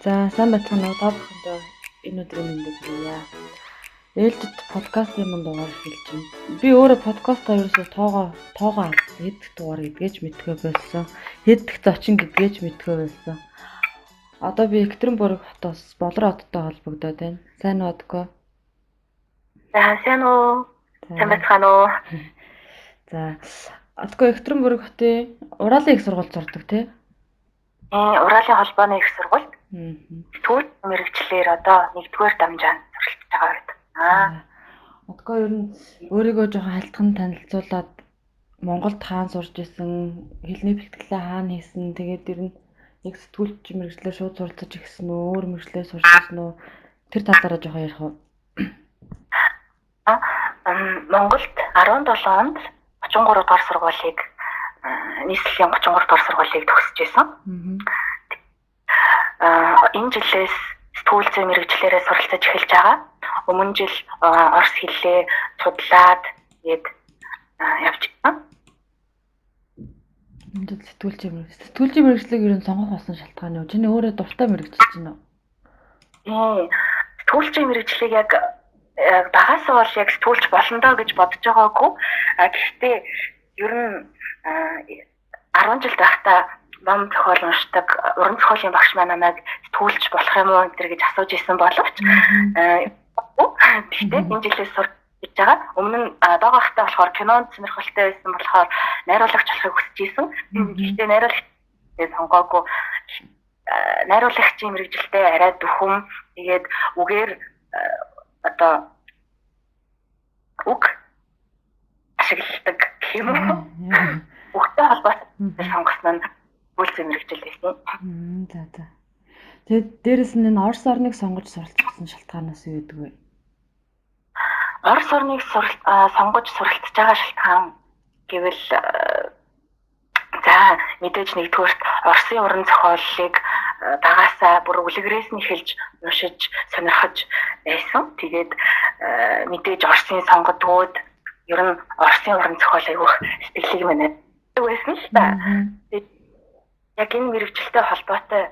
За сайн байцгаана уу та бүхэндээ энэ өдрийн мэндийг хүргье. Ээлжид подкастын юм дугаар эхэлж байна. Би өөрөө подкастаа ерөөсөө тоогоо хэд дугаар гэдгээч мэдгүй байсан. Хэд дэх зочин гэдгээч мэдгүй байсан. Одоо би Екатеринбург хотоос Болор хоттой холбогдоод байна. Сайн уу одгүй? За сайн уу? Сайн байцгаана уу? За одгүй Екатеринбург хотын Ураалын их сургуульд сурдаг тий? Ураалын холбооны их сургуульд сэтгүүл мэрэгчлэр одоо 1-р дамжаанд суралцж байгаа байдаг. Одгүй ер нь өөрийгөө жоохон хальтхан танилцуулаад Монголд хаана сурж исэн, хэлний бэлтгэлээ хаана хийсэн, тэгээд ер нь яг сэтгүүлч мэрэгчлэр шууд суралцаж ирсэн үү, өөр мэрэгчлээ сурч ирсэн үү? Тэр талаараа жоохон ярих уу? Монголд 17 онд 33 дугаар сургуулийг нийслэлийн 33 дугаар сургуулийг төгсөж исэн. Энэ жилээс сэтгүүл зүйн мэрэгчлэрээ суралцаж эхэлж байгаа. Өмнө жил орос хэллээ судлаад тэгээд явж байна. Энд сэтгүүлчийн мэрэгчлэг ер нь сонгох болсон шалтгаан нь юу? Чиний өөрөө дуртай мэрэгчлэж байна уу? Сэтгүүлчийн мэрэгчлэг яг багасаа бол яг сэтгүүлч болно доо гэж бодож байгаагүй. Гэхдээ ер нь 10 жил байхдаа ном зохиол уншдаг уран зохиолын багш маань намайг сэтгүүлч болох юм уу энэ гэж асууж исэн боловч гэхдээ энэ жилээс сурч байгаа. Өмнө нь доогоохтой болохоор кинонд сонирхолтой байсан болохоор найруулагч болохыг хүсэж исэн. Гэхдээ найруулагчдээ сонгоогүй. Найруулагчийн мэрэгжилтэй арай дүрхэм тэгээд үгээр одоо үг ашигладаг гэх юм уу? Үгтэй холбоотой сонгосон нь сэтгүүл мэрэгжил байсан. За. Тэгээд дээрэс нь энэ Орос орныг сонгож суралцсан шалтгаанаас юу гэдэг вэ? Орос орныг сонгож суралцж байгаа шалтгаан гэвэл за мэдээж нэгдүгээрт Оросын уран зохиолыг багасаа бүр үлгэрээс нь эхэлж уншиж сонирхож байсан. Тэгээд мэдээж Оросын сонгодгууд ер нь Оросын уран зохиол айгүйх сэтгэлийг минь байсан л та. Яг энэ мэрэгчлэлтэй холбоотой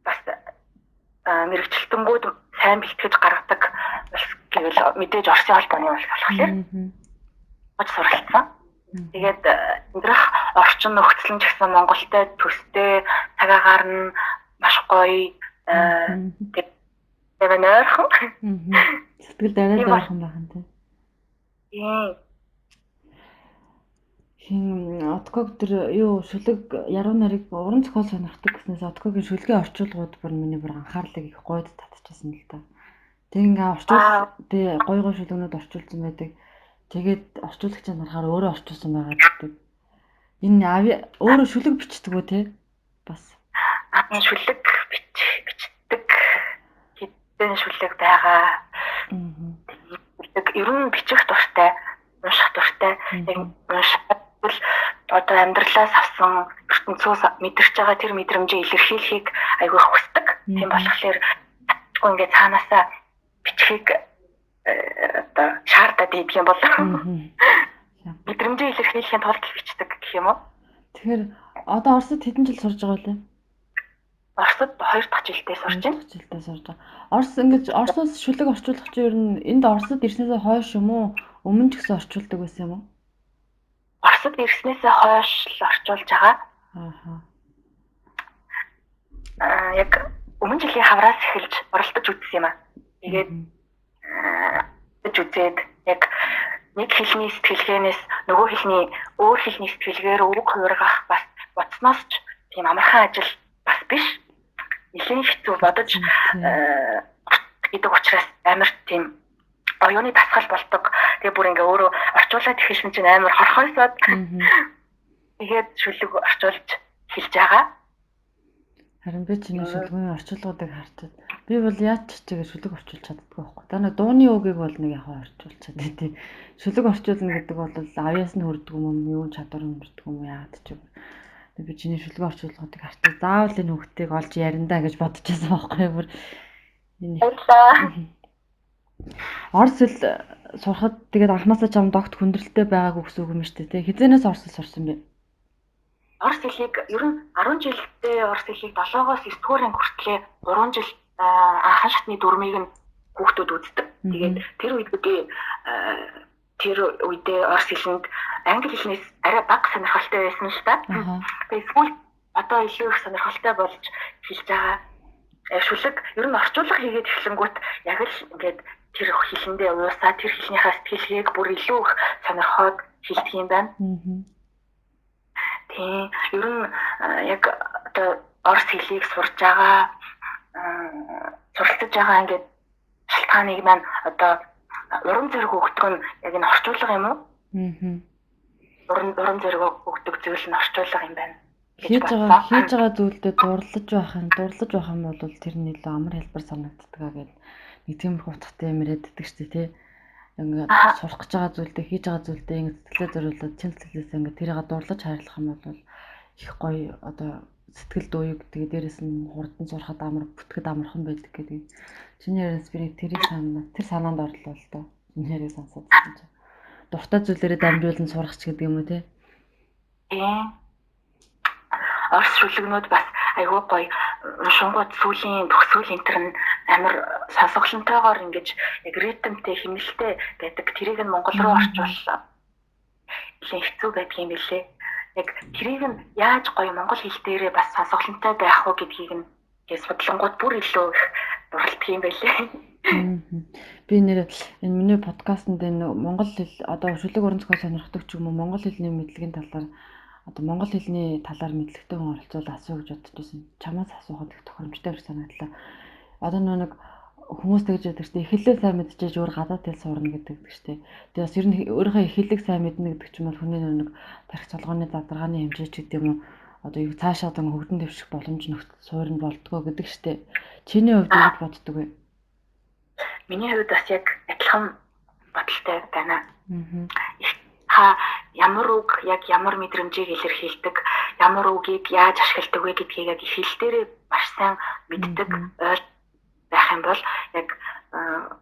бас мэрэгчлэлтэнгүүд сайн бэлтгэж гаргадаг гэвэл мэдээж Оросын холбооны улс болохоор суралцсан. Тэгээд өндрөх орчин нөхцөл нь ч гэсэн Монголтой төстэй цагаагаар нь маш гоё тэгээд нойрхон сэтгэл дараад байхан байна тийм. Отког тэр юу шүлэг яруу нарыг уран зохиол сонирхдаг гэснээс Откогийн шүлгийн орчуулгууд бүр миний бүр анхаарлыг их гойд татчихсан л да. Тэг ингээ гоё шүлгнүүд орчуулсан байдаг. Тэгээд орчуулагчид нарахаар өөрөө орчуулсан байгаа гэдэг. Энэ өөрөө шүлэг бичдэг үү те? Бас. Шүлэг бичдэг хэдэн шүлэг байгаа. Ер нь бичих дуртай, унших дуртай. Яг уншвал одоо амьдралаас авсан ертөнцөөс мэдэрч байгаа тэр мэдрэмжээ илэрхийлэхийг айгүй хүсдэг. Тийм болохоор ингээ цаанаасаа бичгийг одоо шаардаад идэг юм бол мэдрэмжээ илэрхийлэхийн тулд бичдэг гэх юм уу? Тэгэхээр одоо Оросд хэдэн жил сурж байгаа вэ? Оросд 2 дахь жилдээ сурж байна. Оросоос шүлэг орчуулах чинь ер нь энд Оросд ирснээс хойш юм уу? Өмнө ч гэсэн орчуулдаг байсан юм уу? Оросд ирснээс хойш л орчуулж байгаа. Яг өмнө жилийн хавраас эхэлж оролдож үзсэн юм аа. Тэгээд үзээд яг нэг хэлний сэтгэлгээнээс нөгөө хэлний өөр хэлний сэтгэлгээр үг хуургах бас боцноос ч тийм амархан ажил бас биш. Нэлийн хэцүү бодож гэдэг учраас амар тийм оюуны дасгал болдог. Тэгээ бүр ингээ өөрөө орчуулаад эхэлсэн чинь амар хорхойсоод тэгээд шүлэг орчуулж эхэлж байгаа. Харин би чиний шүлгийн орчуулгуудыг харчаад би бол яаж чигээр шүлэг орчуулж чаддаггүй байхгүй. Та нэг дууны үгийг бол нэг яхаа орчуулж чаддаг тий. Шүлэг орчуулна гэдэг бол авьяас нь хүрдэг юм уу, юу чадвар нь хүрдэг юм уу яагаад ч юм. Би чиний шүлэг орчуулгуудыг харчаад заавал энэ хүүхдийг олж яриндаа гэж бодчихсон байхгүй бүр. Орос хэл сурахад тэгээд анхнаасаа чам догт хүндрэлтэй байгаагүй гэсэн үг юм шүү дээ тий. Хизэнээс орос хэл сурсан бэ? Орос хэлийг ер нь 10 жилдээ орос хэлийг 7-оос 9-р анги хүртлээр 3 жил анхан шатны дүрмийг нь хүүхдүүд үздэг. Тэгээд тэр үедээ орос хэлэнд англи хэлнээс арай бага сонирхолтой байсан л та. Тэгээд сүүл одоо илүү их сонирхолтой болж хэлж байгаа. Шүлэг ер нь орчуулга хийгээд эхлэнгүүт яг л ингээд тэр хэлэндээ уусаа тэр хэлнийхээ сэтгэлгээг бүр илүү их сонирхоод хэлдэг юм байна. Тийм ер нь яг одоо орос хэлийг сурж байгаа суралцж байгаа ингээд шалтгааныг маань одоо урам зориг өгдөг нь яг энэ орчуулга юм уу? Урам зориг өгдөг зүйл нь орчуулга юм байна. Хийж байгаа зүйлдээ дурлаж байх юм бол тэр нь илүү амар хэлбэр санагддаг гэд нэг тиймэрхүү утгатай юм яриаддаг шүү дээ тий. Ингээд сурах гэж байгаа зүйлдээ хийж байгаа зүйлдээ ингээд сэтгэлээ зориулаад чин сэтгэлээсээ ингээд тэрийг дурлаж хайрлах юм бол их гоё одоо сэтгэл дууйг тэгээ дээрэс нь хурдан сурахад амар бүтгэд амархан байдаг гэдэг. Чиний ярин спирит тэр санаанд орлоо л доо. Чиний яриг сонсоод байна чи. Дуртай зүйлээрээ дамжуулан сурах ч гэдэг юм уу те. Орос шүлэгнүүд бас айгүй гоё шунгууд сүүлийн төгсгөл энтер нь амар сонсголонтойгоор ингэж яг ритмтэй хэмнэлтэй байдаг. Тэрийг нь монгол руу орчууллаа. Илүү хэцүү байдаг юм билээ. Яг тэрийг нь яаж гоё монгол хэл дээрээ бас сонсголонтой байх уу гэдгийг нь судлангууд бүр илүү их дурлдаг юм байлээ. Би нэр энэ миний подкастт энэ монгол хэл одоо шүлэг уран зохиол сонирхдаг ч юм уу монгол хэлний мэдлэгийн талаар одоо монгол хэлний талаар мэдлэгтэй хүн оролцуул асуу гэж бодож байсан. Чамаас асуухад их тохиромжтой гэж санагдлаа. Одоо нэг хүмүүс тэгж яддаг шүү дээ. Эхлээ сайн мэдчихэж өөр гадаад хэл сурна гэдэг шүү дээ. Тэгээ бас ер нь өөрийнхөө эхлэлийг сайн мэднэ гэдэг ч юм бол хүний нэг тарих цолгооны задаргааны хэмжээ ч гэдэг юм уу. Одоо юу цаашаа одоо хөгжин дэвших боломж нөхцөл суурь нь болдгоо гэдэг шүү дээ. Чиний хувьд юу боддог вэ? Миний хувьд бас яг адилхан бодолтой байна. Ямар үг яг ямар мэдрэмжийг илэрхийлдэг, ямар үгийг яаж ашигладаг вэ гэдгийг яг их хэл дээрээ маш сайн мэддэг ойл байх юм бол яг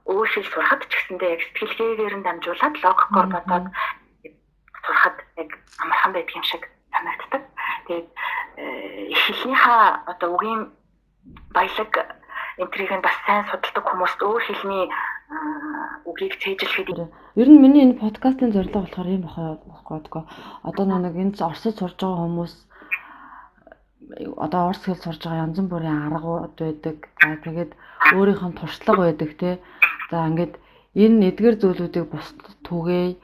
өөр хэл сурахад ч гэсэндээ яг сэтгэлгээгээр нь дамжуулаад логикоор бодоод сурахад яг амархан байдаг юм шиг санагддаг. Тэгээд их хэлнийхээ одоо үгийн баялаг энтрийг нь бас сайн судалдаг хүмүүст өөр хэлний үгийг цээжлэхэд ер нь миний энэ подкастын зорилго болохоор юм баггүй. Одоо нэг энд орсод сурж байгаа хүмүүс одоо орс хэл сурж байгаа янз бүрийн аргууд байдаг. За тэгээд өөрийнх нь туршлага байдаг тий. За ингээд энэ эдгээр зүйлүүдийг бусдад түгээе.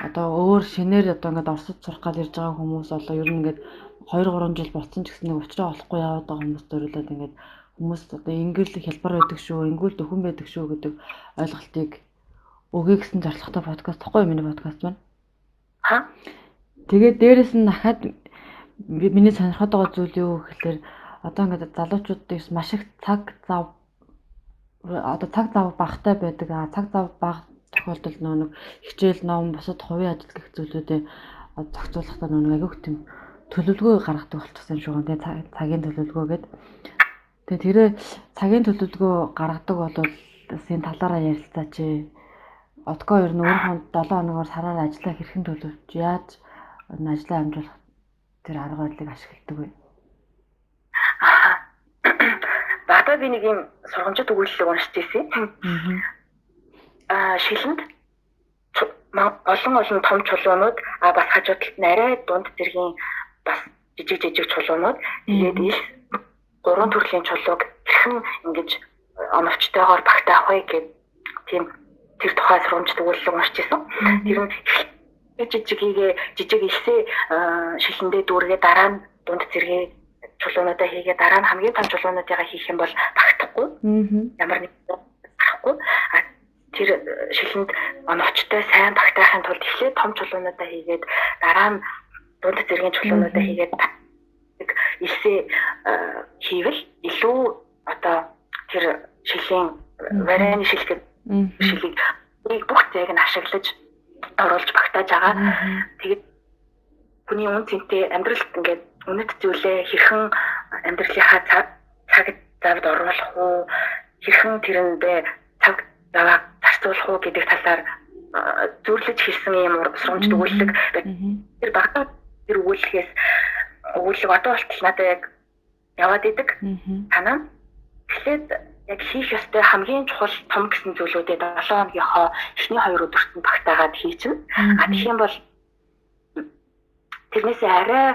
Одоо өөр шинээр одоо ингээд орсод сурах гал ирж байгаа хүмүүс болоо ер нь ингээд 2-3 жил болсон ч гэсэн нэг уучраа олохгүй яваад байгаа хүмүүс зориулаад ингээд хүмүүс одоо ингээл хялбар байдаг шүү, ингүүл дөхөн байдаг шүү гэдэг ойлголтыг өгье гэсэн зорилготой подкаст тахгүй миний подкаст байна. Тэгээд дээрэс нь дахиад миний сонирхоод байгаа зүйл юу гэхээр одоо ингээд залуучуудын маш их цаг зав багтай байдаг. Цаг зав бага тохиолдолд нэг хичээл ном бусад хувийн ажил гэх зүйлүүдээ зохицуулахдаа нэг агиух тийм төлөвлөгөө гаргадаг болчихсон юм шиг байна. Тэгээ цагийн төлөвлөгөө гэдэг. Тэгээ тэрэ цагийн төлөвлөгөө гаргадаг бол бас энэ талаараа ярилцаач. Отко ер нь өөрийнхөө 7 хоногоор сараар ажиллаа хэрхэн төлөвлөж яаж ажлаа амжуулах тэр арга барилыг ашигладаг вэ? Бата би нэг юм сургамжид өгүүлэлийг уншиж ирсэн. Шилэнд олон том чулуунууд бас хажуу талд нь арай дунд зэргийн бас жижиг чулуунууд тэгээд ил 3 төрлийн чулууг хэрхэн ингэж оновчтойгоор багтаах вэ гэдэг тийм тэр тухай сургамжид өгүүлэлийг уншиж ирсэн. Тэр нь жижиг илсээ шилэндээ дүүргээ дараа нь дунд зэргийн чулуунуудаа хийгээ дараа нь хамгийн том чулуунуудаа хийх юм бол багтахгүй. Ямар нэг багтахгүй. Тэр шилэнд оновчтой сайн багтаахын тулд эхлээд том чулуунуудаа хийгээд дараа нь дунд зэргийн чулуунуудаа хийгээд илсээ хийвэл илүү одоо тэр шилийн варины шилдэг шилийг бүх зээг нь ашиглаж оруулж багтааж байгаа. Тэгээд хүний үн цэнтэй амьдралд ингээд үнэт зүйлээ хэрхэн амьдралынхаа цаг завд оруулах уу, хэрхэн тэрэндээ цаг заваа зарцуулах уу гэдэг талаар зөвлөж хэлсэн юм сургамжид өгүүлэг. Тэр багтаа тэр өгүүлэлгээс өгүүлэг одоо болтол надад яг яваад идэг. Танаа. Тэгэхээр яг хийх ёстой хамгийн чухал том гэсэн зүйлүүдээ 7 хоногийнхоо эхний 2 өдөрт нь багтаагаад хийчихнэ. Тэгэх юм бол тэрнээсээ арай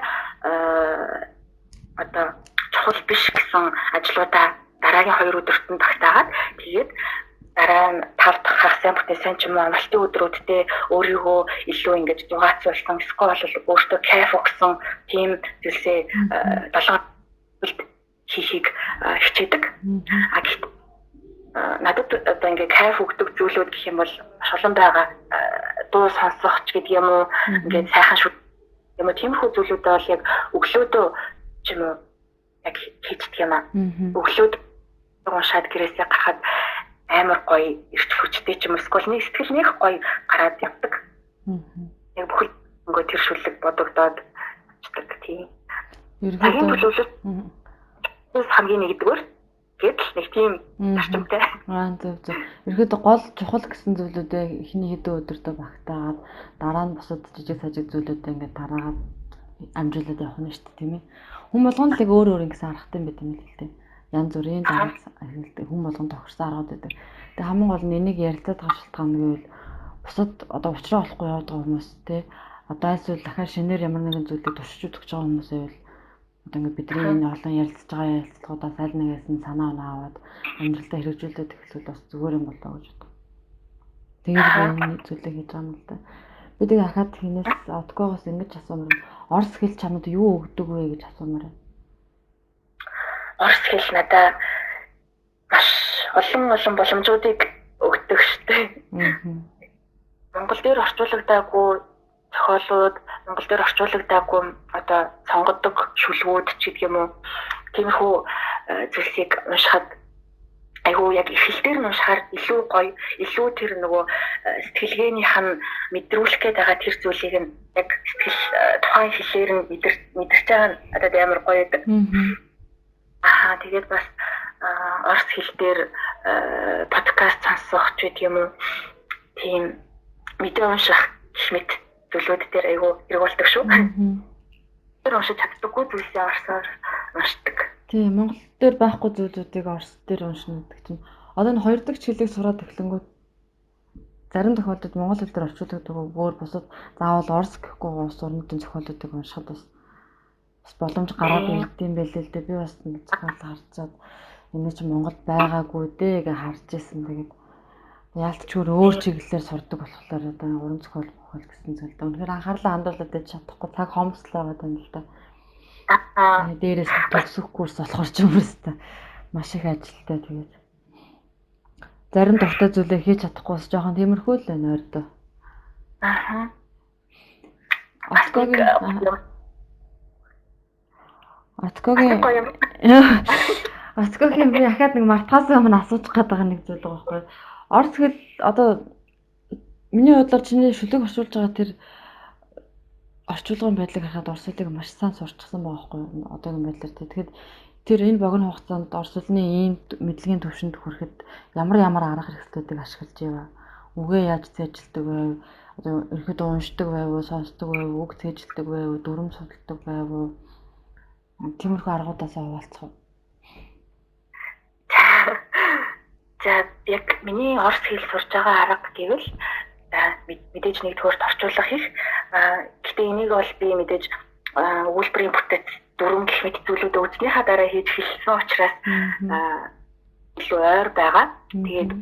одоо чухал биш гэсэн ажлуудаа дараагийн 2 өдөрт нь багтаагаад тэгээд дараа нь 5 дахь хагас бүтээсэн ч юм уу амралтын өдрүүддээ өөрийгөө илүү ингэж дугаацуулсан эсвэл өөртөө кайф өгсөн тийм зүйлсээ 7 хийхийг хичээдэг. Надад одоо ингээ кайф өгдөг зүйлүүд гэх юм бол маш олон байгаа. Дуу сонсох ч гэдэг юм уу, ингээ сайхан шүү юм уу тиймэрхүү зүйлүүдээ бол яг өглөөдөө ч юм уу яг хийдэг юм аа. Өглөөд уншаад гэрээсээ гарахад амар гоё ирч хүчтэй ч юм уу эсвэл нэг сэтгэл нэг гоё гараад явдаг. Яг бүхэл ингээ тэр шүлэг бодогдоод очдаг тийм. Ерөнхийдөө хамгийн нэгдүгээр гэдэл нэг тийм зарчимтай. Зөв. Ерөнхийдөө гол чухал гэсэн зүйлүүдээ эхний хэдэн өдөртөө багтаагаад дараа нь бусад жижиг сажиг зүйлүүдээ ингээд тараагаад амжуулаад явах нь шүү дээ, тийм ээ. Хүн болгонд л өөр өөр ингэсэн аргатай юм байт юм л дээ. Янз бүрийн дараг хүн болгонд тохирсон аргууд байдаг. Тэгээ хамгийн гол нь энийг ярилцаад байгаа шалтгаан нь гэвэл бусад одоо уучраа болохгүй яваад байгаа хүмүүс те одоо эсвэл дахиад шинээр ямар нэгэн зүйлийг туршиж үзэж байгаа хүмүүс байвал одоо ингээд бидний энэ олон ярилцж байгаа ярилцлагуудаас аль нэгээс нь санаа оноо аваад амьдралдаа хэрэгжүүлээд эхлэхэд бас зүгээр юм болоо гэж боддог. Тэгээд энэ зүйлийг хийж байгаа юм л да. Би тэгээ ахаад хинээс Откогоос ингэж асуумаар Орос хэл чамд юу өгдөг вэ гэж асуумаар. Орос хэл надад маш олон боломжуудыг өгдөг штеп. Монгол дээр орчуулагдаагүй зохиолууд, Монгол дээр орчуулагдаагүй одоо сонгодог шүлгүүд ч гэдэг юм уу. Тиймэрхүү зүйлсийг уншихад айгуу яг их хэл дээр нь уншихаар илүү гоё, илүү тэр нөгөө сэтгэлгээнийх нь мэдрүүлэх гээд байгаа тэр зүйлийг нь яг сэтгэл тухайн хэлээр нь мэдэрч байгаа нь надад амар гоё байдаг. Тэгээд бас орос хэл дээр подкаст сонсох ч гэдэг юм уу. Тийм мэдээ унших гэх мэт зүйлүүд дээр айгуу хэрэг болдог шүү. Тэр уншиж чаддаггүй зүйлсээ орсоор уншдаг. Тийм Монгол дээр байхгүй зүйлүүдийг орос дээр уншина гэдэг чинь одоо энэ хоёр дахь хэлийг сураад эхлэнгүүт зарим тохиолдолд монгол хэл дээр орчуулдаг өөр бусад заавал орос гэхгүй улс орнуудын зохиолуудыг уншихад бас боломж гараад ирдэм байлээ л дээ. Би бас зохиол харцаад энэ чинь Монгол байгаагүй дээ гэж харж ирсэн. Тэгээд яалтч өөр чиглэлээр сурдаг болохоор одоо уран зохиол бохол гэсэн зүйл дээ. Үнэхээр анхаарлаа хандуулаад байж чадахгүй цаг хомслоо байгаа юм л да. Дээрээс төгсөх курс болохоор ч юм уустай маш их ажилтай тэгээд зарим дуртай зүйлээ хийж чадахгүйс жоохон тиймэрхүү л байна ойрдоо. Откогийн би ахаад нэг мартахаас өмнө асууж байгаа нэг зүйл байгаа байхгүй. Орос хэл одоо миний бодлоор чиний шүлэг орчуулж байгаа тэр орчуулгын байдлыг харахад орос хэлийг маш сайн сурчсан байгаа байхгүй. Одоогийн байдлаар тэгэхэд тэр энэ богино хугацаанд орос хэлний ийм мэдлэгийн түвшинд хүрэхэд ямар арга хэрэгслүүдийг ашиглаж яваа. Үгээ яаж цээжилдэг вэ? Одоо ерөөдөө уншдаг байв уу, сонсдог байв уу, үг цээжилдэг байв уу, дүрм судалдаг байв уу? Тиймэрхүү аргуудаас хуваалцах. За яг миний орос хэл сурж байгаа арга гэвэл мэдээж нэгдүгээр орчуулга хийх. Гэтэ энийг бол би мэдээж үйлдвэрийн бүтэц дүрм гэх мэт зүйлүүд үзснийхаа дараа хийж хэлсэн учраас илүү ойр байгаа. Тэгээд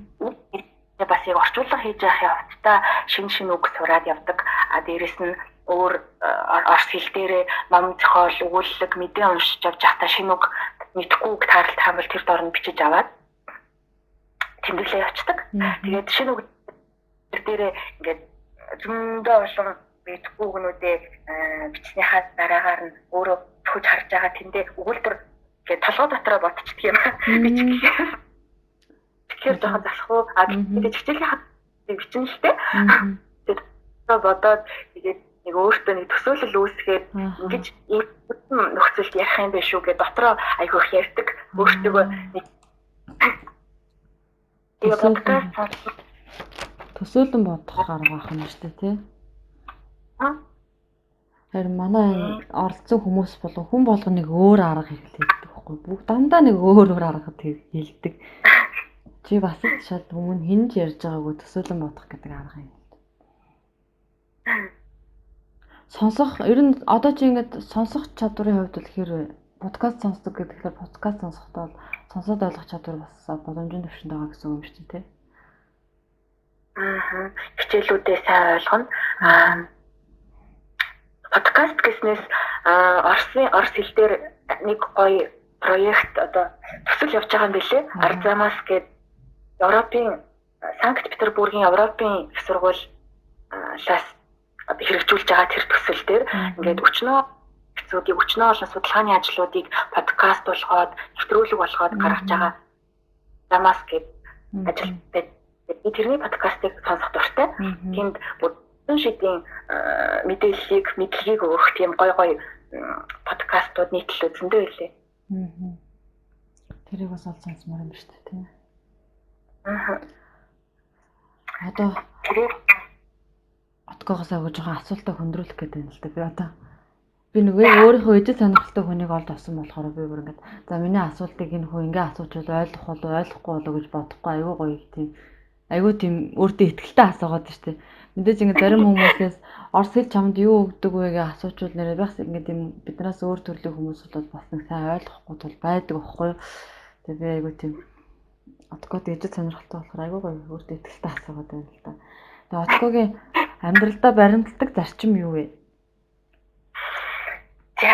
бас яг орчуулга хийж явах явцдаа шин үг сураад явдаг. Дээрэс нь өөр орос хэл дээр ном зохиол, өгүүлэг, мэдээ уншиж явж байхдаа шин үг мэдхгүй үг таарлт хамбал тэр дорн бичиж аваад тэмдэглээ явцдаг. Тэгээд шин үг дээрээ ингээд зөндөө олон мэдхгүй үгнүүдээ бичснийхаа дараагаар нь өөрөө төхөж харж байгаа тэндээ өгүүлбэр ингээд толгой дотроо ботчдөг юм. Бичих. Тэгэхээр жоохон залах уу? Тэгээд хичээлийн хат бичнэ л дээ. Тэгээд бодоод тэгээд нэг өөртөө нэг төсөөлөл үүсгээд ингэж ийм нөхцөлд ярих юм биш үү гэж дотроо айгүйх ярьдаг. Өөртөө нэг төсөөлөн бодох арга ах юм шүү дээ тий. Харин манай оролцсон хүмүүс болон хүн болгоныг өөр арга хэлдэг байхгүй. Бүгд дандаа нэг өөр арга хэлдэг. Чи бас л шал өмнө хинж ярьж байгаагүй төсөөлөн бодох гэдэг арга юм. Сонсох ер нь одоо чи ингээд сонсох чадварын хувьд бол хэр подкаст сонсдог гэхээр подкаст сонсохдоо сонсоод ойлгох чадвар бас боломжийн төвшөнд байгаа гэсэн юм шүү дээ. Хичээлүүдээ сайн ойлгоно. Подкаст гэснээс орос хэл дээр нэг гоё проект одоо төсөл явж байгаа юм билээ. Ард замаас гээд Европын Санкт-Петербургийн Европын их сургуулиас хэрэгжүүлж байгаа тэр төсөл дээр ингээд өчнөө олон судалгааны ажлуудыг подкаст болгоод нэвтрүүлэг болгоод гаргаж байгаа замаас гээд ажилтдаг. Би тэрний подкастыг сонсох дуртай. Тэнд бүхэн шидийн мэдлэгийг өгөх тийм гоё подкастууд нийтлэл зөндөө илээ. Тэрийг бас олж сонсмоор юм шүү дээ, тийм ээ. Одоо отгоогоос агуу жоохон асуултаа хөндрүүлэх гэдэг юм л да. Би одоо өөрийнхөө ижил сонирхолтой хүнийг олд авсан болохоор би бүр ингээд за миний асуултыг энэ хүн ингээ асуучвал ойлгох болов ойлгохгүй болов гэж бодохгүй айгүй тийм өөртөө ихтэй асуугаад штэ. Мэдээж ингээ зарим хүмүүсээс орос хэл чамд юу өгдөг вэ гэж асуучвал нэрээ бас ингээ тийм биднээс өөр төрлийн хүмүүс бол бас нэг сайн ойлгохгүй тул байдаг байхгүй. Тэгээ би айгүй тийм отгоод ижил сонирхолтой болохоор айгүй гоё өөртөө ихтэй асуугаад байна л да. Тэгээ отгоогийн амьдралдаа баримтлагдаг зарчим юу вэ? За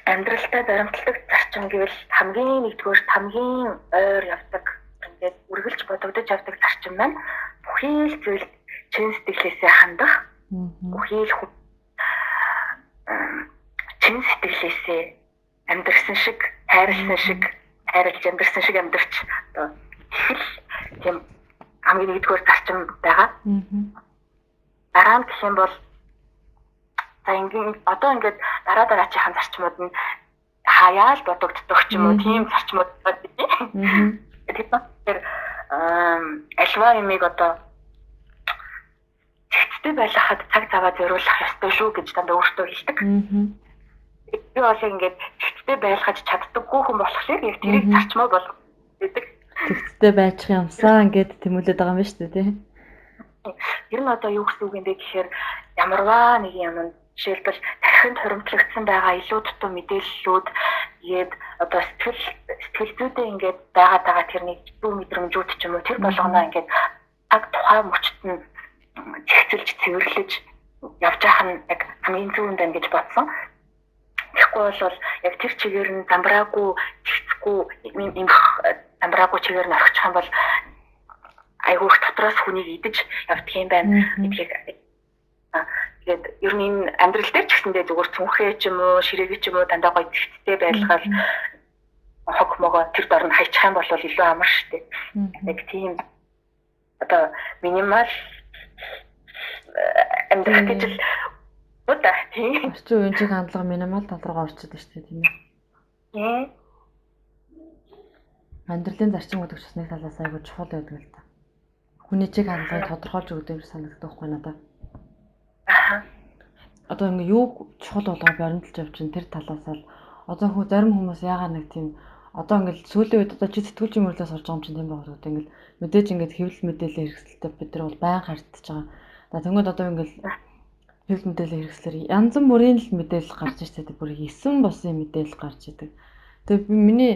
амьдралдаа баримтлагдаг зарчим гэвэл хамгийн нэгдүгээр хамгийн ойр явдаг ингээд үргэлж бодогдож явдаг зарчим маань бүхий л зүйл чин сэтгэлээсээ хандах. Бүхий л чин сэтгэлээсээ амьдрсан шиг, хайрлсан шиг, хайрлж амьдрсан шиг амьдрч одоо их л тийм хамгийн нэгдүгээр зарчим байгаа. Дараа нь гэх юм бол за одоо ингээд дараачихын зарчмууд нь хаяал бодогддог ч юм уу тийм зарчмууд байна. Тэгэхээр альва юмыг одоо зэгцтэй байлгахад цаг заваа зориулах ёстой шүү гэж дандаа өөртөө хэлдэг. Би бол ингээд зэгцтэй байлгаж чаддаггүй хүн болохоор яг тэрийг зарчмаа болгох гэдэг. Зэгцтэй байчих юмсаа ингээд тэмүүлээд байгаа юм байна шүү дээ, тийм. Ер нь одоо юу гэсэн үг юм бэ гэхээр ямарваа нэг юм жишээлбэл тархинд хуримтлагдсан байгаа илүү дутуу мэдээллүүд тэгээд одоо сэтгэл зүйдээ ингээд байгаа тэрний зүү мэдрэмжүүд ч юм уу тэр болгоноо ингээд цаг тухайн мөчт нь зэгцэлж цэвэрлэж явж байгаа нь яг хамгийн зүүн байна гэж бодсон. Тэгэхгүй бол яг тэр чигээр нь замбраагүй зэгцэхгүй юм замбраагүй чигээр нь орчих юм бол айгуух дотроос хүнийг идэж явдаг юм байна гэдгийг. Тэгээд ер нь энэ амьдрал дээр ч гэсэндээ зүгээр цүнхээ ч юм уу ширээгээ ч юм уу дандаа гоё зэгцтэй байлгаад хог могоо тэр дор нь хайчих юм бол илүү амар штэ. Яг тийм одоо минимал амьдрах гэж л удаа тийм. Орчин үеийн чиг хандлага минимал тал руу орчод байна штэ тийм ээ. Амьдралын зарчим гэдэг ч бас нэг талаас айгүй чухал байдаг л да. Хүний чиг хандлагыг тодорхойлж өгдөг юм санагддаг байхгүй надад. Одоо ингээ юу чухал болгоо баримталж явчихын тэр талаас л одоо зарим хүмүүс яагаад нэг тийм одоо ингээл сүүлийн үед одоо чи сэтгүүлчийн мөрөөдөөс орж байгаа юм чинь тийм байгаа гэдэг ингээл мэдээж ингээд хэвлэл мэдээлэл хэрэгсэлтэй бид нар бол байнга харьцаж байгаа. За тэгмээд одоо ингээл хэвлэл мэдээлэл хэрэгслэр янз бүрийн л мэдээлэл гарч ирсэн бүр 9 босын мэдээлэл гарч идэг. Тэгээ миний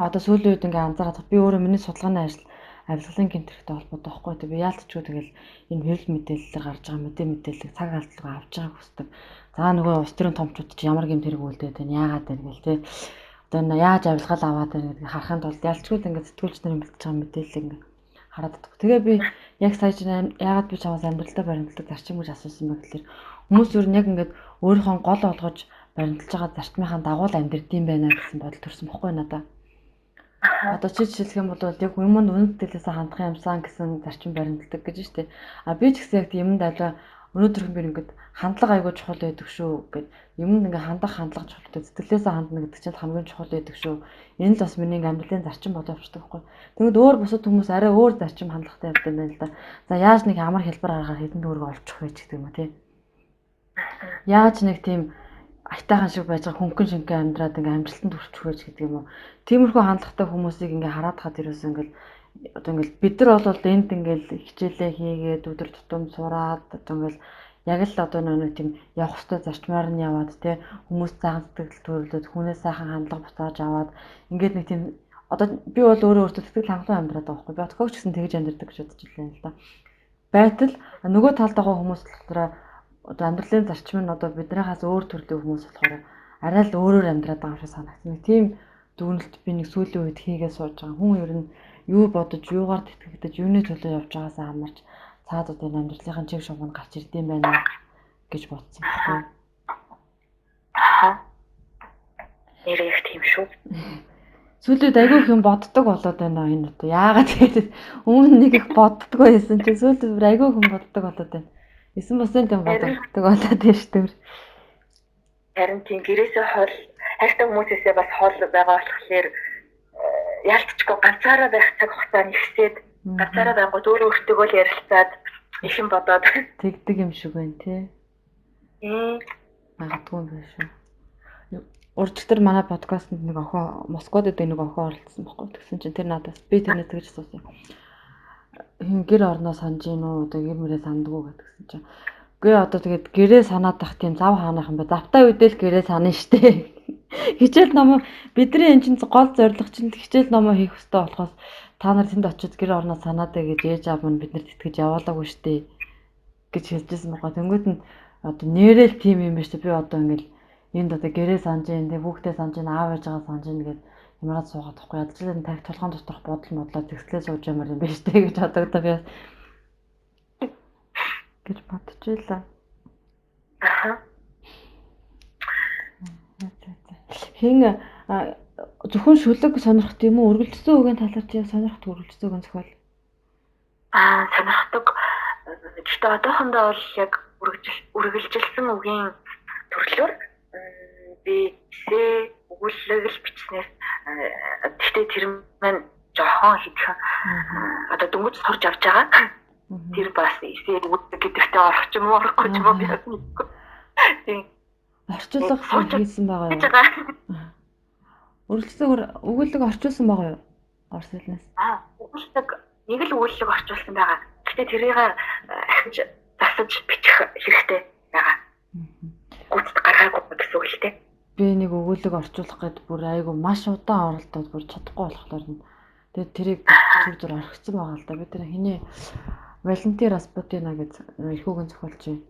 одоо сүүлийн үед ингээ анзаараад би өөрөө миний судалгааны ажил авилгалын гинтэрхтэй холбоотой байхгүй. Тэгээ би яалтчгүй тэгэл энэ хэвлэл мэдээлэлээр гарч байгаа мэдээллийг цаг алдалгүй авч байгааг хүсдэг. За нөгөө улс төрийн томчууд чи ямар гэмт хэрэг үлдээд байна яагаад байна гэл те. Одоо яаж авилгал аваад байна гэдгийг харахын тулд яалтчгүй ингээ сэтгүүлч нарын бэлдэж байгаа мэдээллийг ингээ хараад байдаг. Тэгээ би яг сая чинь яагаад би чамаас амьдралдаа баримтлагдаг зарчим гэж асуусан бэ гэхээр хүмүүс юу яг ингээд өөрийнхөө гол олгож баримталж байгаа зарчмынхаа дагуу амьдрдсан байна гэсэн бодол төрсөн бохгүй надаа. Одоо чи жишээлх юм бол яг юмд үнэт төлөөсөө хандах юмсан гэсэн зарчим баримталдаг гэж штэ. А би ч гэсэн яг юмд аль өнөөдрх би ингээд хандлага айгуу чухал байдаг шүү гэд юмд ингээд хандлага чухал гэдэг төлөөсөө хандна гэдэг чинь хамгийн чухал байдаг шүү. Энэ л бас миний амьдралын зарчим болоо авчдаг байхгүй. Тэгвэл өөр бусад хүмүүс арай өөр зарчим хандлагатай явдаг юм байна л да. За яаж нэг амар хэлбэр аргаар хэдэн төгрөг олчих вэ гэдэг юм уу тий. Яаж нэг тийм айтайхан шиг байж байгаа хөнгөн шингэн амьдраад ингээ амжилтанд хүрчих вэ гэдэг юм уу. Тиймэрхүү хандлагатай хүмүүсийг ингээ хараад хаад ерөөсөө ингээл одоо ингээл бид нар бол энд ингээл хичээлээ хийгээд өдөр тутам сураад одоо ингээл яг л одоо нэг тийм явах хөстө зарчмаар нь яваад те хүмүүс цагаан сэтгэл төрөлдөд хүнээс сайхан хандлага буцааж аваад ингээд нэг тийм одоо би бол өөрөө өөртөө сэтгэл хангалуун амьдраад байгаа байхгүй. Би отгоогч гэсэн тэгж амьдрдаг гэж бодож илээ л да. Байтал нөгөө талд байгаа хүмүүс болохоор одоо амьдралын зарчим нь одоо биднээс өөр төрлийн хүмүүс болохоор арай л өөрөөр амьдраад байгаа юм шиг санагдсан. Тийм дүгнэлт би нэг сүүлийн үед хийгээ сууж байгаа. Хүн ер нь юу бодож, юугаар тэтгэгдэж, юуны төлөө явж байгаасаа хамаарч цаад одоо энэ амьдралын чиг шугамд гарч ирдэм байна гэж бодсон байхгүй. Нэрээ их тийм шүү. Сүүлд айгүй их юм боддог болоод байна энэ одоо. Яагаад тэгээд өмнө нэг их боддог байсан чи сүүлд айгүй их боддог болоод байна. 9% юм боддог болоод байна шүү дээ. Харин тийм гэрээсээ хол хайртай хүмүүсээсээ бас хол байгаа болохоор яалтчгүй ганцаараа байх цаг хугацаа нэгсээд ганцаараа байнгут өөрөө өөртөө л ярилцаад их юм бодоод тэгдэг юм шиг байна тий. Магадгүй юм байна шүү. Урдчтэр манай подкастт нэг охин Москвад идэг нэг охин оролцсон байхгүй. Тэгсэн чинь тэр надаас би тэрнээ тэгж асуусан. Гэр орноо санаж гин үү одоо гэр мөрөө сандгүй гэдгсэн чинь. Гүй одоо тэгээд гэрээ санаад тах тийм зав хаанах юм бэ? Завтай үедээ л гэрээ санаа штэ. Хичээл номоо бидний энэ чинь гол зорилго чинь хичээл номоо хийх хэрэгтэй болохоос та нар тэнд очиж гэр орноо санаадаа гэж ээж аав нь биднэрт итгэж явуулаагүй штэ гэж хэлжсэн байгаа. Тэнгүүд нь одоо нэрэл тийм юм байна штэ. Би одоо ингээл энд одоо гэрээ санаж ин тэг хүүхдээ санаж ин аав ээжээ санаж ин гэд юмраад суугаад тахгүй ядчлан тарих толгойн доторх бодол модлоо зэгслээ сууж ямар юм бэ штэ гэж бодогдоо би гэж бодчихлаа. Хин зөвхөн шүлэг сонирхт юм уу? Үргэлжлсэн үгийн талаар чи сонирхт үргэлжлсэн үгийн зохиол. Сонирхдаг. Гэхдээ одоохондоо бол яг үргэлжилсэн үгийн төрлөөр би өгүүлэг л бичснээр гэхдээ тэр маань жоохон хэдхэн одоо дөнгөж сурж авч байгаа. Тэр бас эсээ үүдэг гэдэгтээ орох ч юм уу орохгүй ч юм уу би мэдгүй. Тийм. Орчуулах хийсэн байгаа юу? Үргэлжлэн өгүүлэг орчуулсан байгаа юу? Орос хэлнээс. Өгүүлэг нэг л өгүүлэг орчуулсан байгаа. Гэхдээ тэрийг ахиж засаж бичих хэрэгтэй байгаа. Гүцэд гаргаагүй гэсэн үг л дээ. Би нэг өгүүлэг орчуулах гэдэг бүр айгу маш удаан оролдоод бүр чадахгүй болохоор тэгээд тэрийг зүр орхисон байгаа л да. Би тэр хэний Валентин Распутина гэж их үгийн зохиолч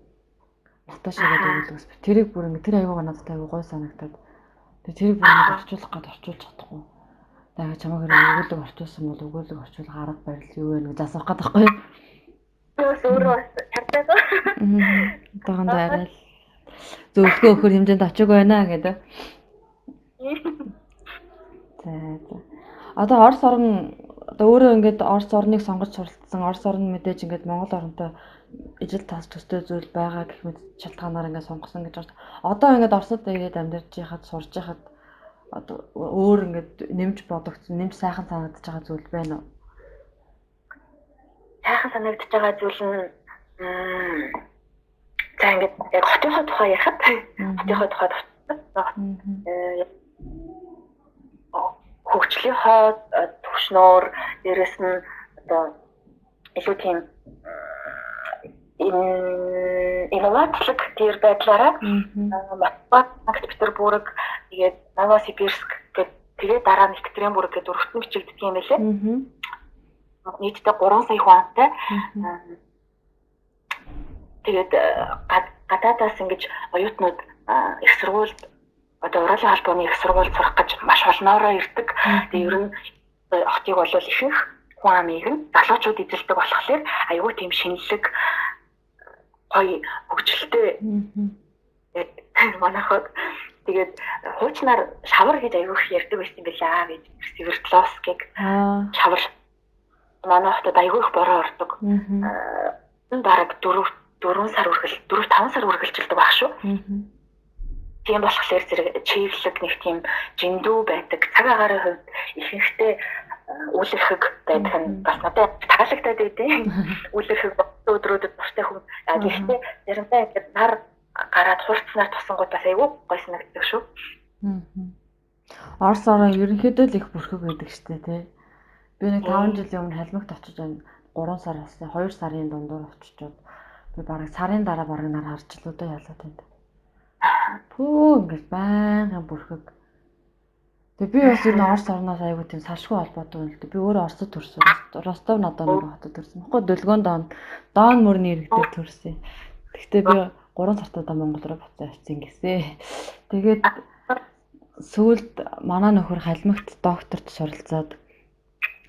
Наташа гэдэг өгүүлэгс. Тэрийг бүр ингэ тэр аюугаа надад аюу гой санагтаад. Тэгээ тэрийг бүр орчуулах гээд орчуулж чадахгүй. Тэгээд чамайг өгүүлэг орчуулсан бол өгүүлэг орчуулах арга барил юу вэ гэж асуух гээд байхгүй юу? Юус өөрөө чаддаг. Таганд байгаад зөвлөгөө өгөхөр хэмжээнд очиг байна гэдэг. За. Одоо Орос орн одоо өөрөө ингээд Орос орныг сонгож суралцсан. Орос орн мэдээж ингээд Монгол оронтой ижил тас төстэй зүйл байгаа гэх мэт шалтгаанаар ингээд сонгосон гэж байна. Одоо ингээд Оросд ирээд амьдарч яхад сурж яхад одоо өөр ингээд нэмж бодогдсон, нэмж сайхан санагдаж байгаа зүйл байна уу? Сайхан санагдаж байгаа зүйл нь за ингээд яг хотынхоо тухай ярихад хотынхоо тухай хөгжлийн хоод төвшнөр дээрэс нь одоо илүү тийм инноватлог тэр байдлаараа Москва, Санкт-Петербург, тэгээд Новосибирск гэдэг тэгээд дараа нь Екатеринбург гэдэг өргөтөн бичигддэг юм байлээ. Нийтдээ 3 сая хүн амтай. Тэгээд гадаадаас ингэж оюутнууд их сургуульд одоо уралын холбооны их сургууль сурах гэж маш олноороо ирдэг. Тэгээд ер нь хотыг бол ихэнх хүн амыг нь залуучууд эзэлдэг болохоор аюу тийм шинэлэг гоё хөгжилтэй манайхад тэгээд хуучнаар шавар гэж аюу их ярьдаг байсан байлаа гэж Свердловскийг шавар манай хотод аюу их бороо ордог. Бараг 4 сар үргэлж 4-5 сар үргэлжилдэг байх шүү. Тийм болохоор зэрэг чиглэг нэг тийм жиндүү байдаг. Цаг агарын хувьд ихэнхдээ үл эрхэг байдаг нь бас надад таалагдаад байдیں۔ Үл эрхэг өдрүүдэд бустай хүн гэхдээ заримдаа ингэж нар гар гараад хурцнаар тусангууд бас айгүй гоё санагддаг шүү. Орос ороо ерөнхийдөө л их бүрхэг байдаг штэ тий. Би нэг 5 жилийн өмнө халимагт очиж байна. 3 сар болсон. 2 сарын дундуур очичоод би бараг сарын дараа бараг нар харж л удаа ялаад байна. Пүү ингээл байнгын бүрхэг. Тэгээ би бас энэ Орос орноос айгүй тийм салшгүй холбоотой байна л дээ. Би өөрөө Оросд төрсөн. Ростов на Доны хотод төрсөн. Баггүй Дөлгөөн Дон мөрний ирэг дээр төрсөн. Гэхдээ би 3 сартаа Монгол руу буцаа явсан гэсэн. Тэгээд сүүлд манай нөхөр халимагт докторт суралцаад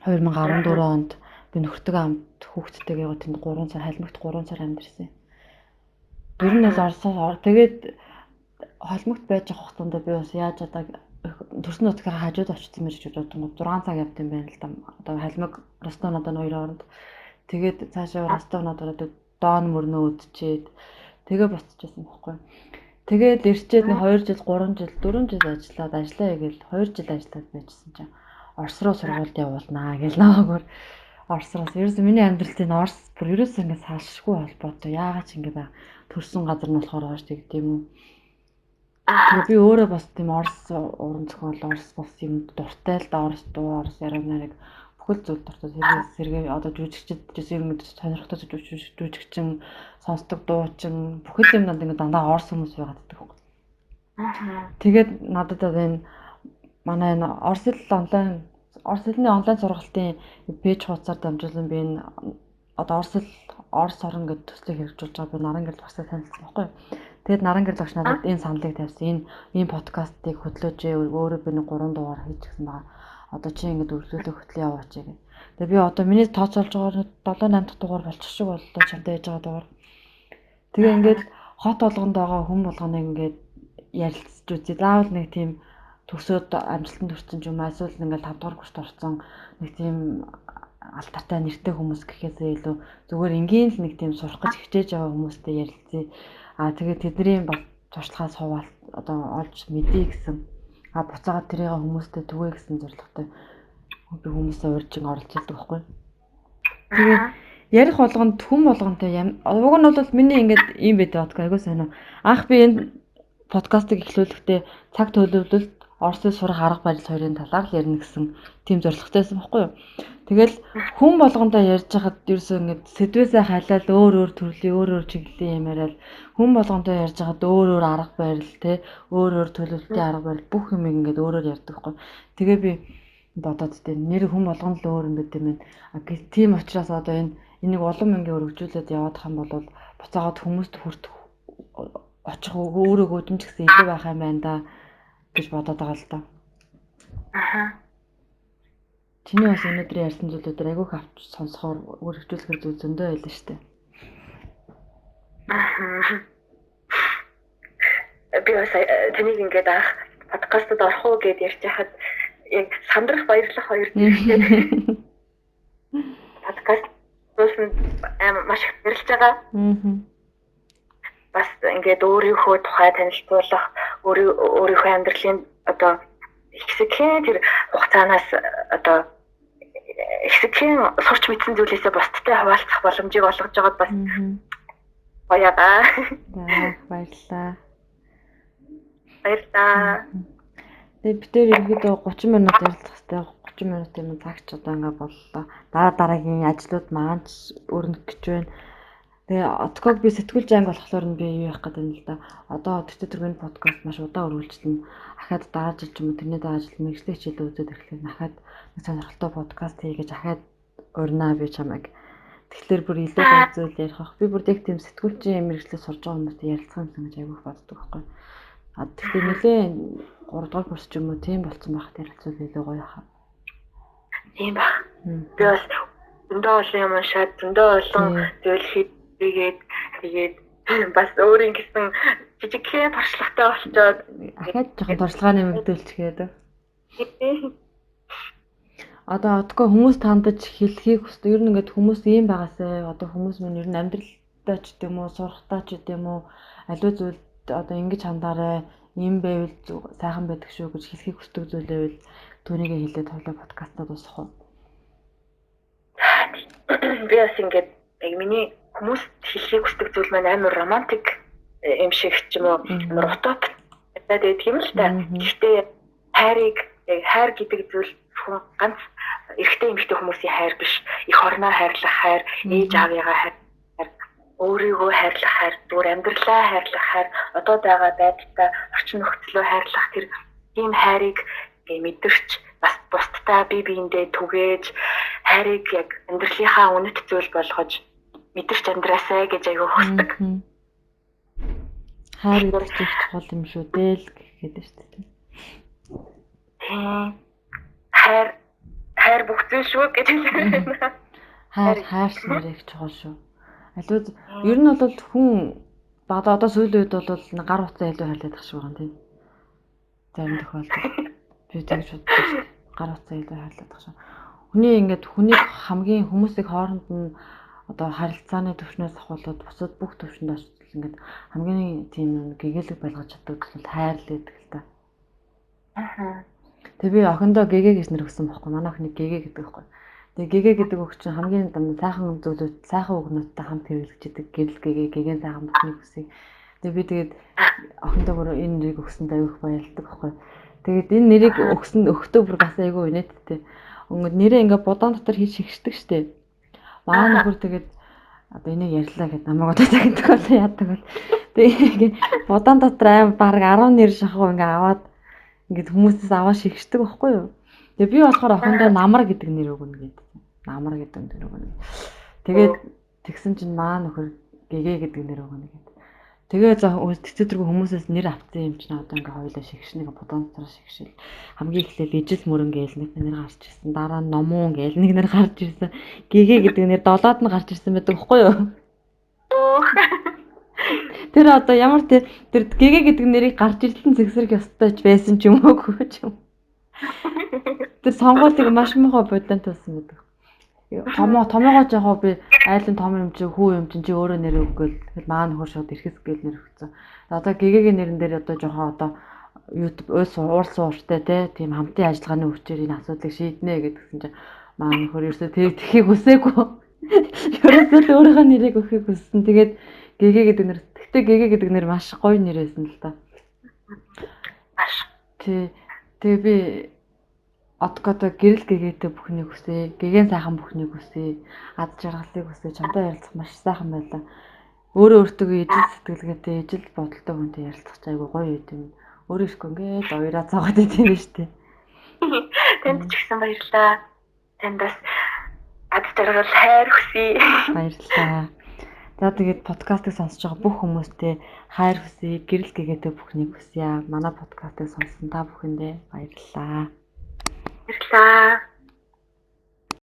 2014 онд би нөхөртөө хамт хүүхдтэйгээ тэнд 3 сар халимагт 3 сар амьдэрсэн. Ер нь бол Оросоор тэгээд халимагт байж байгаа хугацаанд би бас яаж одоо төрсөн нутгийн хажууд очсон мэж гэж бодсон. 6 цаг явд юм байна л да. Одоо халимаг Ростов на Доны хоёрын оронд. Тэгээд цаашаа Ростов на Донд Дон мөрнөө үдчихэд тэгээ буцчихсан байхгүй. Тэгээд ирчээд нэг 2 жил, 3 жил, 4 жил ажиллаад ажиллаа гээл 2 жил ажиллаад байжсэн чинь Орос руу сургуульд явуулнаа гэл наагаар Оросроос ерөөсөө миний амьдралд энэ Орос бүр ерөөсөө ингэ салшгүй холбоотой. Яагаад ч ингэ бай төрсэн газар нь болохоор гоош тэгт юм уу. Тэгээ би өөрөө бас тийм Орос уран зохиол, Орос бас юм дуртай л да Орос дуу, Орос яриа нарыг бүхэл зүйл дуртай. Сэргээ одоо жүжигчд юм сонирхтой жүжигчин, сонсдог дуучин бүхэл юмнууд ингэ дандаа Орос хүмүүс байгаад байдаг. Тэгээд надад энэ манай энэ Орос хэлний онлайн сургалтын пэйж хуудасаар дамжуулан би энэ одоо Орос орн гэдэг төслийг хэрэгжүүлж байгаа би Наран гэрэл багсаа танилцсан байхгүй. Тэгээд Наран гэрэл багш надад энэ саналыг тавьсан. Энэ подкастыг хөтлөөж өөрөө би нэг 3 дугаар хийчихсэн байгаа. Одоо чи ингэж өргөдөлөө хөтлөө яваач гэх. Тэгээд би одоо миний тооцоолж байгаа 7 8 дахь дугаар болчих шиг боллоо чамтай яж байгаа дугаар. Тэгээ ингээд хот болгонд байгаа хүн болгоныг ингээд ярилцж үзье. Заавал нэг тийм төсөөд амжилтанд хүрсэн ч юм уу эсвэл ингээд 5 дугаар курст орсон нэг тийм алтартай нэртэй хүмүүс гэхээсээ илүү зүгээр энгийн л нэг тийм сурах гэж хичээж байгаа хүмүүстэй ярилцъя. Тэгээд тэдний бас туршлагаас хуваалт одоо олж мэдээ гэсэн. Буцаагаад тэрийг хүмүүстэй түгэй гэсэн зорилготой би хүмүүсээ урьжин оролцуулдаг байхгүй. Тэгээд ярих болгонд хүн болгонтэй уг нь бол миний ингээд юм байдаг боддог айгуу сайн. Анх би энэ подкастыг эхлүүлэхдээ цаг төлөвлөлт Оросыг сурах арга барил хоёрын талаар л ярина гэсэн тийм зорилготойсэн байхгүй юу. Тэгэл хүн болгонтой ярьж хахад ерөөсөө ингэ сэдвээсээ хайлаад өөр төрлийн өөр чиглэлийн юм яриад хүн болгонтой ярьж хахад өөр арга барил те өөр төлөвлөлтийн арга барил бүх юм ингэ өөрөөр ярьдаг байхгүй. Тэгээ би бодоод тийм нэр хүн болгон л өөр юм байт юм байна. Тийм учраас одоо энийг улам ингэ өргөжүүлээд явах юм бол буцаагаад хүмүүст очих өөрөө гүдэмж гэсэн илүү байх юм байна да гэж бодоод байгаа л та. Чиний бас өнөөдөр ярьсан зүйлүүдээр айгүйх авч сонсохоор өргөжүүлэхэр зүйл зөндөө байлаа шүү дээ. Би бас тэнийг ингээд анх подкастад орох уу гэд ярьж хахад яг сандрах баярлах хоёр зүйлтэй. Подкаст дуусна маш их баярлж байгаа. Бас ингээд өөрийнхөө тухай танилцуулах, өөрийнхөө амьдралын одоо хэсэгхэн тэр хугацаанаас одоо хэсэгхэн сурч мэдсэн зүйлээсээ бусдтай хуваалцах боломжийг олгож байгаад бас баягаа. Баярлалаа. Баярлалаа. Тэгээд бид тэр ерөөдөө 30 минут ярилцах хэрэгтэй. 30 минутын цагч одоо ингээ боллоо. Дараагийн ажлууд маань өрнөх гэж байна. Тэгээ отког би сэтгүүлч анги болохоор нь би юу явах гэдэг юм л да. Одоо Төтө төргийн подкаст маш удаан үргэлжлэн ахаад дараа жил ч юм уу тэрний дараа жил мэргэжлийн хичээл үзээд ирэхлээр ахаад нэг сонирхолтой подкаст хийгээд ахаад урнаа би чамайг. Тэгэхээр бүр илүү гоё зүйл ярих ах. Би бүр яг тийм сэтгүүлчийн мэргэжлээ сурж байгаа хүмүүстэй ярилцах юм гэж айгүйх боддог байхгүй. Тэгэхээр нэлээ 3 дугаар курс ч юм уу тийм болцсон байхад ярилцвал илүү гоё хаа. Тийм ба. Би бас зөндөө олон юм уншаад зөндөө олон зүйл тэгээд бас өөрийн гэсэн жижигхэн туршлагатай болчоод ахаад жоохон туршлагаа нэмэгдүүлчихээд. Одоо одгоо хүмүүс тандаж хэлхийг хүсдэг. Ер нь ингээд хүмүүс ийм байгаасаа одоо хүмүүс мань ер нь амьдралтай ч гэдэм үү, сурахтаа ч гэдэм үү, аливаа зүйл одоо ингэж хандаарай, ийм байвал сайхан байдаг шүү гэж хэлхийг хүсдэг зүйлээвэл түүнийг хэлээд хойлоо подкастад дуусгах уу? Би бас ингээд яг миний хүмүүст хэлхийг хүсдэг зүйл маань амар романтик юм шиг ч юм уу амар утгатай байдаг юм л та. Гэхдээ хайр гэдэг зүйл хүн ганц эрэгтэй эмэгтэй хүмүүсийн хайр биш. Их орноо хайрлах хайр, ээж аавыгаа хайр, өөрийгөө хайрлах хайр, зүгээр амьдралаа хайрлах хайр, одоо байгаа байдалтай орчин нөхцөлөө хайрлах тэр тийм хайрыг мэдэрч бас бусдтай бие биендээ түгээж хайрыг яг амьдралынхаа үнэт зүйл болгож мэдэрч амьдраасай гэж аягүй хүсдэг. Хайр гэдэг их чухал юм шүү дээ л гэхэд шүү дээ. Хайр бүх зүйл шүү гэж хэлсэн. Хайрч нэр их чухал шүү. Аливаа ер нь бол хүн одоо сүүлийн үед бол гар утсаа илүү хайлаад тах шиг байгаа юм тийм. Зарим тохиолдолд би тэгж боддог шүү. Гар утсаа илүү хайлаад тах шиг. Хүнийг хамгийн хүмүүсийг хооронд нь одоо харилцааны төвшнөөс ахуулаад бусад бүх төвшөнд очил ингээд хамгийн тийм гэгээлэг байлгаж чаддаг бол хайр л гэдэг л та. Тэгээ би охиндоо гэгээ гэж нэр өгсөн байхгүй. Манай охины гэгээ гэдэг байхгүй. Тэгээ гэгээ гэдэг үг чинь хамгийн сайхан зүйлүүд, сайхан үгнүүдтэй хамт хэрэглэгддэг. Гэрэл гэгээ сайхан бүхнийг хүсье. Тэгээ би тэгээд охиндоо бүр энэ нэрийг өгсөнд аяг баярлдаг байхгүй. Тэгээд энэ нэрийг өгтөө бүр бас айгүй инээдтэй. Нэрээ ингээ будаан дотор хийж шигшдэг штеп. Манай нөхөр тэгээд одоо энийг ярьлаа гэд намайг одоо цагт бол яадаг бол. Тэгээ будаан дотор аим баг 10 нэр шахуу ингээ аваад ингээд хүмүүсээс аваа шигшдэг байхгүй юу. Тэгээ би болохоор охиндоо намар гэдэг нэр өгнө гэдэг. Намар гэдэг нэр өгнө. Тэгээд тэгсэн чинь маа нөхөр гэгээ гэдэг нэр өгнө гэдэг. Тэгээ тэтгэдэргүй хүмүүсээс нэр авсан юм чинь одоо ингээ хоёулаа шигшнийг будаан дотор шигшил. Хамгийн эхлээд ижил мөрөн гээл нэг нэр гарч ирсэн. Дараа нь номуун гээл нэг нэр гарч ирсэн. Гэгээ гэдэг нэр долоод нь гарч ирсэн байдаг байхгүй юу. Тэр одоо ямар тэр гэгээ гэдэг нэрийг гарч ирлэн зэгсрэх ёстой ч байсан ч юм уугүй ч юм. Тэр сонгуулийг маш муухай бодлон тулсан байдаг. Томоогоо жоо би айлын том юм чи хүү юм чи өөрөө нэр өгөөл маа нөхөр шууд ирэхс гээл нэр өгсөн. Одоо гэгээгийн нэрэн дээр одоо жоо одоо YouTube уурсууртай тийм хамтын ажиллагааны хүчээр энэ асуудлыг шийднэ гэдгсэн чинь маа нөхөр ерөөсөө тэр тхийг хүсээгүй. Ерөөсөө өөрийнхөө нэрийг өгөхийг хүссэн. Тэгээд гэгээ гэдэг нэр. Гэтэ гэгээ гэдэг нэр маш гоё нэр байсан л та. Тэгээ би откото гэрэл гэгээтэй бүхнийг хүсье. Гэгээн сайхан бүхнийг хүсье. Ад жаргалыг хүсье. Чамтай ярилцах маш сайхан байлаа. Өөрөө өөртөө ижил сэтгэлгээтэй, ижил бодолтой хүнтэй ярилцах айгүй гоё юм. Өөрөө ихгүй ингээд хоёроо цаагаад идэв шүү дээ. Танд ч ихсэн баярлалаа. Танд бас ад жаргал хайр хүсье. Баярлалаа. За тэгээд подкастыг сонсож байгаа бүх хүмүүстээ хайр хүсье, гэрэл гэгээтэй бүхнийг хүсье. Манай подкастыг сонссон та бүхэндээ баярлалаа. Баярлалаа.